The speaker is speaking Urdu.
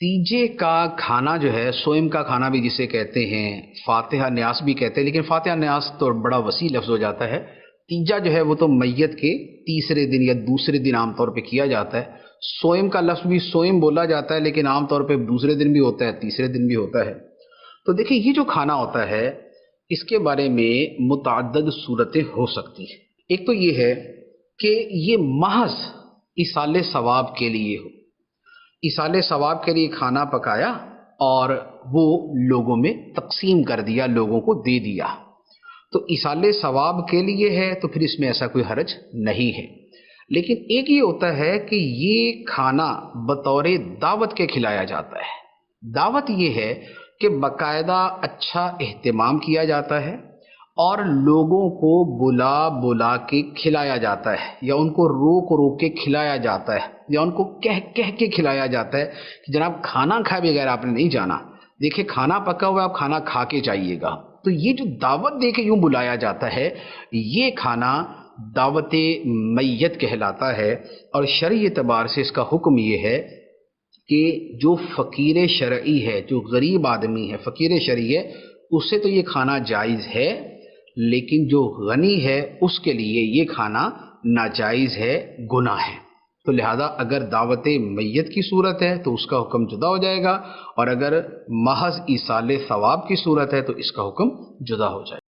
تیجے کا کھانا جو ہے، سوئم کا کھانا بھی جسے کہتے ہیں، فاتحہ نیاز بھی کہتے ہیں، لیکن فاتحہ نیاز تو بڑا وسیع لفظ ہو جاتا ہے۔ تیجا جو ہے وہ تو میت کے تیسرے دن یا دوسرے دن عام طور پہ کیا جاتا ہے۔ سوئم کا لفظ بھی سوئم بولا جاتا ہے، لیکن عام طور پہ دوسرے دن بھی ہوتا ہے، تیسرے دن بھی ہوتا ہے۔ تو دیکھیں، یہ جو کھانا ہوتا ہے اس کے بارے میں متعدد صورتیں ہو سکتی ہیں۔ ایک تو یہ ہے کہ یہ محض ایصال ثواب کے لیے ہو، ایصال ثواب کے لیے کھانا پکایا اور وہ لوگوں میں تقسیم کر دیا، لوگوں کو دے دیا، تو ایصال ثواب کے لیے ہے تو پھر اس میں ایسا کوئی حرج نہیں ہے۔ لیکن ایک یہ ہوتا ہے کہ یہ کھانا بطور دعوت کے کھلایا جاتا ہے۔ دعوت یہ ہے کہ باقاعدہ اچھا اہتمام کیا جاتا ہے اور لوگوں کو بلا بلا کے کھلایا جاتا ہے، یا ان کو روک روک کے کھلایا جاتا ہے، یا ان کو کہہ کہہ کے کھلایا جاتا ہے کہ جناب کھانا کھائے بغیر آپ نے نہیں جانا، دیکھیں کھانا پکا ہوا ہے، آپ کھانا کھا کے جائیے گا۔ تو یہ جو دعوت دے کے یوں بلایا جاتا ہے، یہ کھانا دعوت میت کہلاتا ہے۔ اور شرعی اعتبار سے اس کا حکم یہ ہے کہ جو فقیر شرعی ہے، جو غریب آدمی ہے، فقیر شرعی ہے، اسے تو یہ کھانا جائز ہے، لیکن جو غنی ہے اس کے لیے یہ کھانا ناجائز ہے، گناہ ہے۔ تو لہذا اگر دعوت میت کی صورت ہے تو اس کا حکم جدا ہو جائے گا، اور اگر محض ایصال ثواب کی صورت ہے تو اس کا حکم جدا ہو جائے گا۔